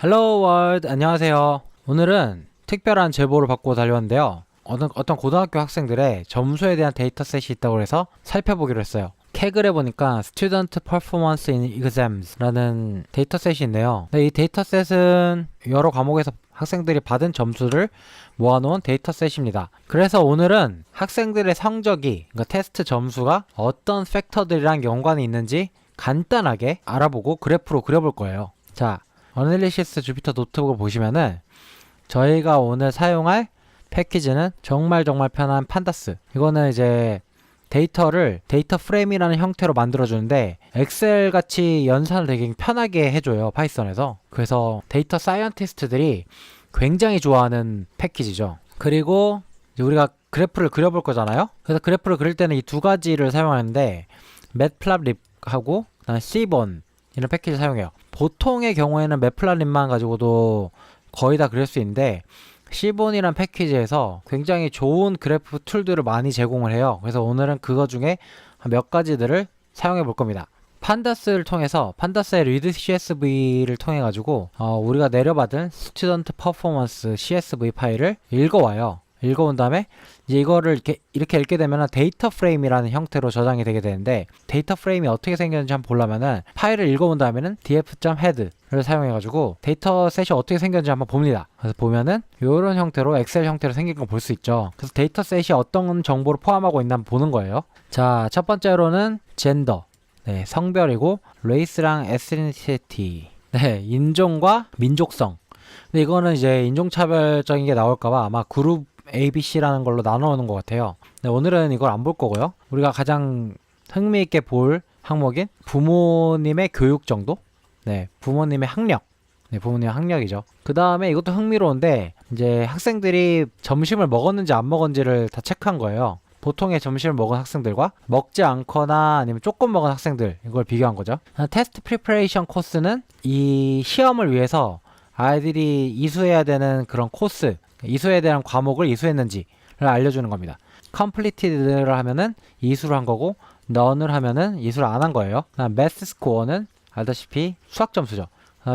헬로 월드, 안녕하세요. 오늘은 특별한 제보를 받고 달려왔는데요. 어떤 고등학교 학생들의 점수에 대한 데이터셋이 있다고 해서 살펴보기로 했어요. 캐글에 보니까 Student Performance in Exams라는 데이터셋이 있네요. 이 데이터셋은 여러 과목에서 학생들이 받은 점수를 모아놓은 데이터셋입니다. 그래서 오늘은 학생들의 성적이, 그러니까 테스트 점수가 어떤 팩터들이랑 연관이 있는지 간단하게 알아보고 그래프로 그려볼 거예요. 자, 어널리시스 주피터 노트북을 보시면은 저희가 오늘 사용할 패키지는 정말 편한 판다스. 이거는 이제 데이터 프레임이라는 형태로 만들어주는데 엑셀 같이 연산을 되게 편하게 해줘요, 파이썬에서. 그래서 데이터 사이언티스트들이 굉장히 좋아하는 패키지죠. 그리고 이제 우리가 그래프를 그려볼 거잖아요. 그래서 그래프를 그릴 때는 이 두 가지를 사용하는데 매플랍립하고 그다음에 C본 이런 패키지 사용해요. 보통의 경우에는 매플랍립만 가지고도 거의 다 그릴 수 있는데 C본이란 패키지에서 굉장히 좋은 그래프 툴들을 많이 제공을 해요. 그래서 오늘은 그거 중에 몇 가지들을 사용해 볼 겁니다. 판다스를 통해서 판다스의 리드 CSV를 통해 가지고 우리가 내려받은 스튜던트 퍼포먼스 CSV 파일을 읽어와요. 읽어온 다음에 이제 이거를 이렇게 읽게 되면 데이터 프레임이라는 형태로 저장이 되게 되는데, 데이터 프레임이 어떻게 생겼는지 한번 보려면은 파일을 읽어온 다음에는 df.head를 사용해가지고 데이터셋이 어떻게 생겼는지 한번 봅니다. 그래서 보면은 이런 형태로 엑셀 형태로 생긴 거 볼 수 있죠. 그래서 데이터셋이 어떤 정보를 포함하고 있나 한번 보는 거예요. 자, 첫 번째로는 젠더, 네, 성별이고, 레이스랑 에스니시티, 네, 인종과 민족성. 근데 이거는 이제 인종차별적인 게 나올까봐 아마 그룹 ABC라는 걸로 나눠오는 것 같아요. 네, 오늘은 이걸 안 볼 거고요. 우리가 가장 흥미있게 볼 항목인 부모님의 교육 정도? 네, 부모님의 학력. 네, 부모님의 학력이죠. 그 다음에 이것도 흥미로운데, 이제 학생들이 점심을 먹었는지 안 먹었는지를 다 체크한 거예요. 보통의 점심을 먹은 학생들과 먹지 않거나 아니면 조금 먹은 학생들, 이걸 비교한 거죠. 테스트 프리퍼레이션 코스는 이 시험을 위해서 아이들이 이수해야 되는 그런 코스, 이수해야 되는 과목을 이수했는지를 알려주는 겁니다. completed를 하면은 이수를 한 거고, none을 하면은 이수를 안 한 거예요. math score는 알다시피 수학 점수죠.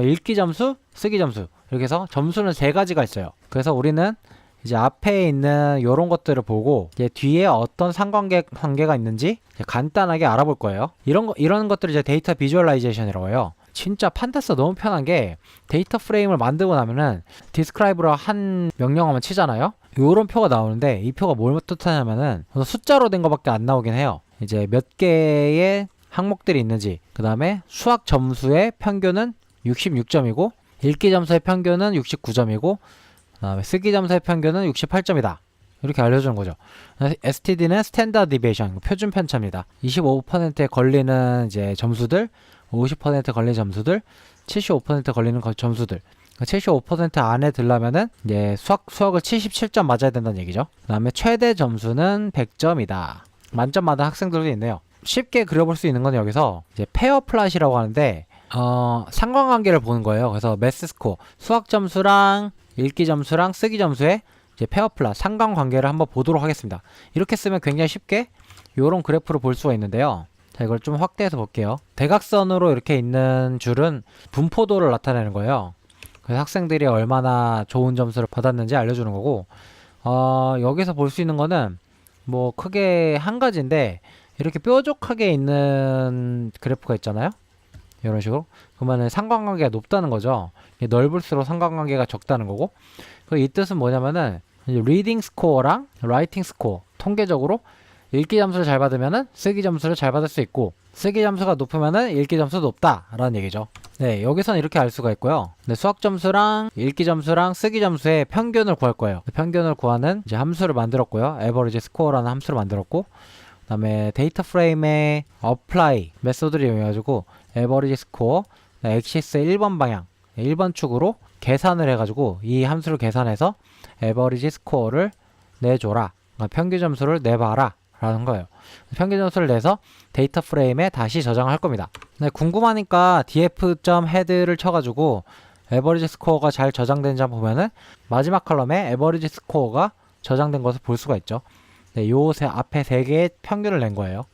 읽기 점수, 쓰기 점수, 이렇게 해서 점수는 세 가지가 있어요. 그래서 우리는 이제 앞에 있는 이런 것들을 보고 이제 뒤에 어떤 관계가 있는지 간단하게 알아볼 거예요. 이런 것들을 이제 데이터 비주얼라이제이션이라고 해요. 진짜 판다스가 너무 편한 게, 데이터 프레임을 만들고 나면은 describe로 한 명령어만 치잖아요. 요런 표가 나오는데 이 표가 뭘 뜻하냐면은 숫자로 된 거밖에 안 나오긴 해요. 이제 몇 개의 항목들이 있는지, 그 다음에 수학 점수의 평균은 66점이고 읽기 점수의 평균은 69점이고 그 다음에 쓰기 점수의 평균은 68점이다. 이렇게 알려주는 거죠. STD는 스탠다드 디비에이션, 표준 편차입니다. 25%에 걸리는 이제 점수들, 50% 걸리는 점수들, 75% 걸리는 점수들. 75% 안에 들려면은 이제 수학을 77점 맞아야 된다는 얘기죠. 그 다음에 최대 점수는 100점이다. 만점 받은 학생들도 있네요. 쉽게 그려볼 수 있는 건 여기서 이제 페어 플랫이라고 하는데, 상관관계를 보는 거예요. 그래서 매스 스코어, 수학 점수랑 읽기 점수랑 쓰기 점수의 이제 페어 플랫, 상관관계를 한번 보도록 하겠습니다. 이렇게 쓰면 굉장히 쉽게 이런 그래프를 볼 수가 있는데요. 자, 이걸 좀 확대해서 볼게요. 대각선으로 이렇게 있는 줄은 분포도를 나타내는 거예요. 그래서 학생들이 얼마나 좋은 점수를 받았는지 알려주는 거고, 여기서 볼 수 있는 거는 뭐 크게 한 가지인데, 이렇게 뾰족하게 있는 그래프가 있잖아요. 이런 식으로. 그러면 상관관계가 높다는 거죠. 넓을수록 상관관계가 적다는 거고, 이 뜻은 뭐냐면은 리딩 스코어랑 라이팅 스코어, 통계적으로 읽기 점수를 잘 받으면은 쓰기 점수를 잘 받을 수 있고, 쓰기 점수가 높으면은 읽기 점수도 높다라는 얘기죠. 네, 여기서는 이렇게 알 수가 있고요. 네, 수학 점수랑 읽기 점수랑 쓰기 점수의 평균을 구할 거예요. 평균을 구하는 이제 함수를 만들었고요. 에버리지 스코어라는 함수를 만들었고, 그 다음에 데이터 프레임의 apply 메소드를 이용해가지고 에버리지 스코어, 엑시스의 1번 방향, 1번 축으로 계산을 해가지고 이 함수를 계산해서 에버리지 스코어를 내줘라, 그러니까 평균 점수를 내봐라 라는 거예요. 평균 점수를 내서 데이터 프레임에 다시 저장할 겁니다. 네, 궁금하니까 df.head를 쳐가지고 에버리지 스코어가 잘 저장된지 한번 보면은 마지막 컬럼에 에버리지 스코어가 저장된 것을 볼 수가 있죠. 네, 요 앞에 세 개의 평균을 낸 거예요.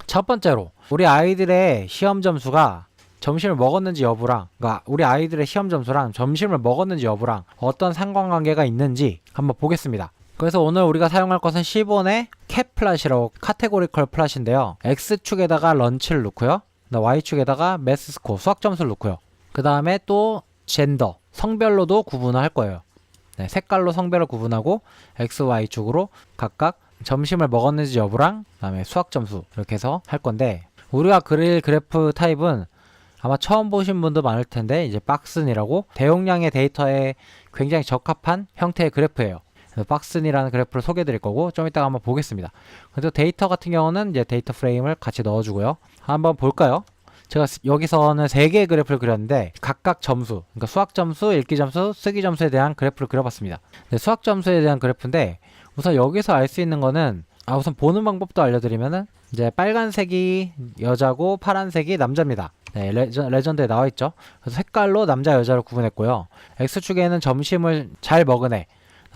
첫 번째로 우리 아이들의 시험 점수가 점심을 먹었는지 여부랑, 그러니까 우리 아이들의 시험 점수랑 점심을 먹었는지 여부랑 어떤 상관관계가 있는지 한번 보겠습니다. 그래서 오늘 우리가 사용할 것은 10원의 캡 플랫이라고 카테고리컬 플랫인데요. X축에다가 런치를 넣고요. Y축에다가 매스 스코어, 수학 점수를 넣고요. 그 다음에 또 젠더, 성별로도 구분을 할 거예요. 네, 색깔로 성별을 구분하고 X, Y축으로 각각 점심을 먹었는지 여부랑 그 다음에 수학 점수 이렇게 해서 할 건데, 우리가 그릴 그래프 타입은 아마 처음 보신 분도 많을 텐데, 이제 박슨이라고 대용량의 데이터에 굉장히 적합한 형태의 그래프예요. 그래서 박슨이라는 그래프를 소개해 드릴 거고, 좀 이따가 한번 보겠습니다. 그래서 데이터 같은 경우는 이제 데이터 프레임을 같이 넣어주고요. 한번 볼까요? 제가 여기서는 3개의 그래프를 그렸는데 각각 점수, 그러니까 수학 점수, 읽기 점수, 쓰기 점수에 대한 그래프를 그려봤습니다. 네, 수학 점수에 대한 그래프인데, 우선 여기서 알 수 있는 거는, 우선 보는 방법도 알려드리면은, 이제 빨간색이 여자고 파란색이 남자입니다. 네, 레전드에 나와있죠. 그래서 색깔로 남자 여자를 구분했고요. X축에는 점심을 잘 먹은 애,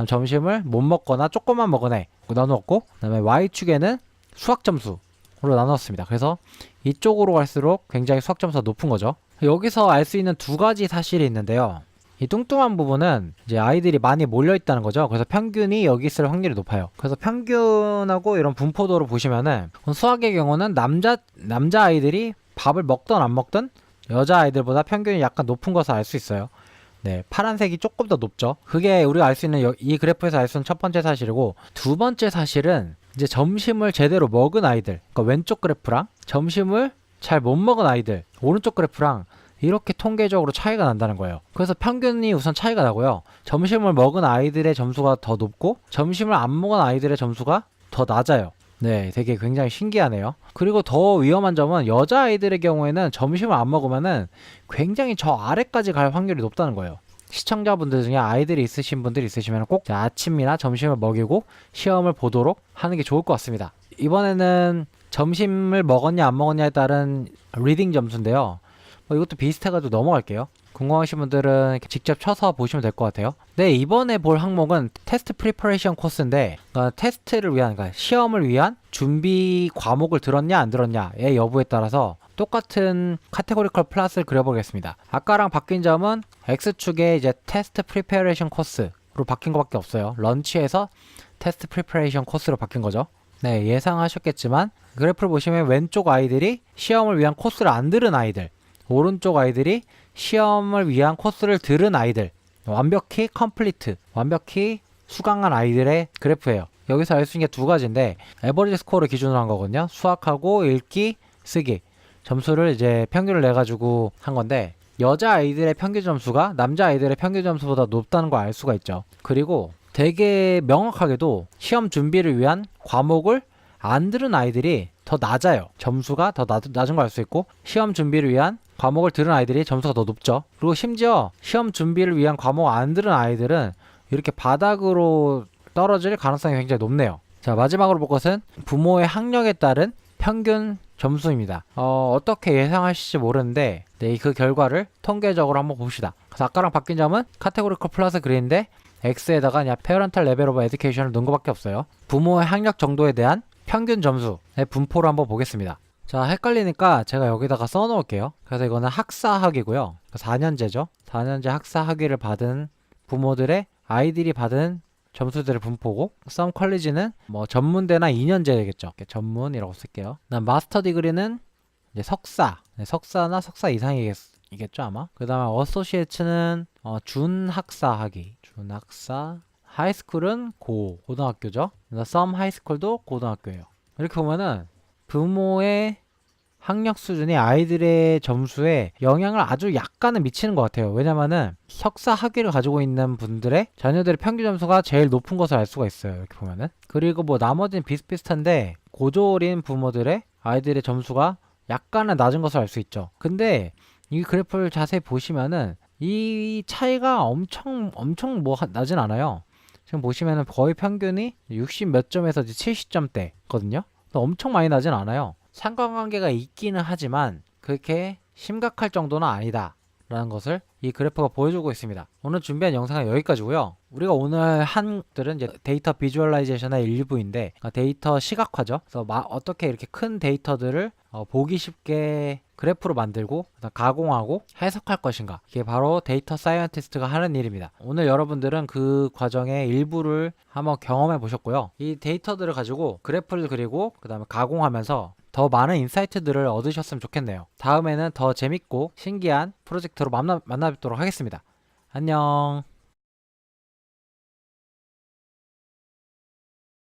점심을 못 먹거나 조금만 먹은 애 나누었고, 그 다음에 Y축에는 수학 점수로 나눴습니다. 그래서 이쪽으로 갈수록 굉장히 수학 점수가 높은 거죠. 여기서 알 수 있는 2가지 사실이 있는데요. 이 뚱뚱한 부분은 이제 아이들이 많이 몰려 있다는 거죠. 그래서 평균이 여기 있을 확률이 높아요. 그래서 평균하고 이런 분포도로 보시면은, 수학의 경우는 남자 아이들이 밥을 먹던 안 먹던 여자 아이들보다 평균이 약간 높은 것을 알 수 있어요. 네, 파란색이 조금 더 높죠. 그게 우리가 알 수 있는 이 그래프에서 알 수 있는 첫 번째 사실이고, 두 번째 사실은 이제 점심을 제대로 먹은 아이들, 그러니까 왼쪽 그래프랑 점심을 잘 못 먹은 아이들, 오른쪽 그래프랑 이렇게 통계적으로 차이가 난다는 거예요. 그래서 평균이 우선 차이가 나고요. 점심을 먹은 아이들의 점수가 더 높고 점심을 안 먹은 아이들의 점수가 더 낮아요. 네, 되게 굉장히 신기하네요. 그리고 더 위험한 점은 여자아이들의 경우에는 점심을 안 먹으면은 굉장히 저 아래까지 갈 확률이 높다는 거예요. 시청자분들 중에 아이들이 있으신 분들이 있으시면 꼭 아침이나 점심을 먹이고 시험을 보도록 하는 게 좋을 것 같습니다. 이번에는 점심을 먹었냐 안 먹었냐에 따른 리딩 점수인데요. 이것도 비슷해가지고 넘어갈게요. 궁금하신 분들은 직접 쳐서 보시면 될 것 같아요. 네, 이번에 볼 항목은 테스트 프리퍼레이션 코스인데, 테스트를 위한, 그러니까 시험을 위한 준비 과목을 들었냐 안 들었냐의 여부에 따라서 똑같은 카테고리컬 플랫을 그려보겠습니다. 아까랑 바뀐 점은 X축에 이제 테스트 프리퍼레이션 코스로 바뀐 것밖에 없어요. 런치에서 테스트 프리퍼레이션 코스로 바뀐 거죠. 네, 예상하셨겠지만 그래프를 보시면 왼쪽 아이들이 시험을 위한 코스를 안 들은 아이들, 오른쪽 아이들이 시험을 위한 코스를 들은 아이들, 완벽히 컴플리트, 완벽히 수강한 아이들의 그래프예요. 여기서 알 수 있는 게 2가지인데, 에버리지 스코어를 기준으로 한 거거든요. 수학하고 읽기, 쓰기 점수를 이제 평균을 내가지고 한 건데, 여자 아이들의 평균 점수가 남자 아이들의 평균 점수보다 높다는 걸 알 수가 있죠. 그리고 되게 명확하게도 시험 준비를 위한 과목을 안 들은 아이들이 더 낮아요. 점수가 더 낮은 걸 알 수 있고, 시험 준비를 위한 과목을 들은 아이들이 점수가 더 높죠. 그리고 심지어 시험 준비를 위한 과목 안 들은 아이들은 이렇게 바닥으로 떨어질 가능성이 굉장히 높네요. 자, 마지막으로 볼 것은 부모의 학력에 따른 평균 점수입니다. 어떻게 예상하실지 모르는데, 네, 그 결과를 통계적으로 한번 봅시다. 그래서 아까랑 바뀐 점은 카테고리컬 플러스 그린인데 X에다가 그냥 페어런탈 레벨 오브 에듀케이션을 넣은 것밖에 없어요. 부모의 학력 정도에 대한 평균 점수의 분포를 한번 보겠습니다. 자, 헷갈리니까 제가 여기다가 써놓을게요. 그래서 이거는 학사학위고요. 4년제죠. 4년제 학사학위를 받은 부모들의 아이들이 받은 점수들의 분포고, 썸 컬리지는 뭐 전문대나 2년제겠죠. 전문이라고 쓸게요. 마스터 디그리는 이제 석사, 석사나 석사 이상이겠죠 아마. 그 다음에 어소시에이츠는 준학사, 하이스쿨은 고등학교죠. 썸 하이스쿨도 고등학교예요. 이렇게 보면은 부모의 학력 수준이 아이들의 점수에 영향을 아주 약간은 미치는 것 같아요. 왜냐면은 석사 학위를 가지고 있는 분들의 자녀들의 평균 점수가 제일 높은 것을 알 수가 있어요. 이렇게 보면은. 그리고 뭐 나머지는 비슷비슷한데 고졸인 부모들의 아이들의 점수가 약간은 낮은 것을 알 수 있죠. 근데 이 그래프를 자세히 보시면은 이 차이가 엄청 뭐 나진 않아요. 지금 보시면은 거의 평균이 60 몇 점에서 70점대거든요. 엄청 많이 나진 않아요. 상관관계가 있기는 하지만 그렇게 심각할 정도는 아니다 라는 것을 이 그래프가 보여주고 있습니다. 오늘 준비한 영상은 여기까지고요. 우리가 오늘 한 것들은 이제 데이터 비주얼라이제이션의 일부인데 데이터 시각화죠. 그래서 어떻게 이렇게 큰 데이터들을 보기 쉽게 그래프로 만들고 가공하고 해석할 것인가, 이게 바로 데이터 사이언티스트가 하는 일입니다. 오늘 여러분들은 그 과정의 일부를 한번 경험해 보셨고요. 이 데이터들을 가지고 그래프를 그리고 그 다음에 가공하면서 더 많은 인사이트들을 얻으셨으면 좋겠네요. 다음에는 더 재밌고 신기한 프로젝트로 만나 뵙도록 하겠습니다. 안녕.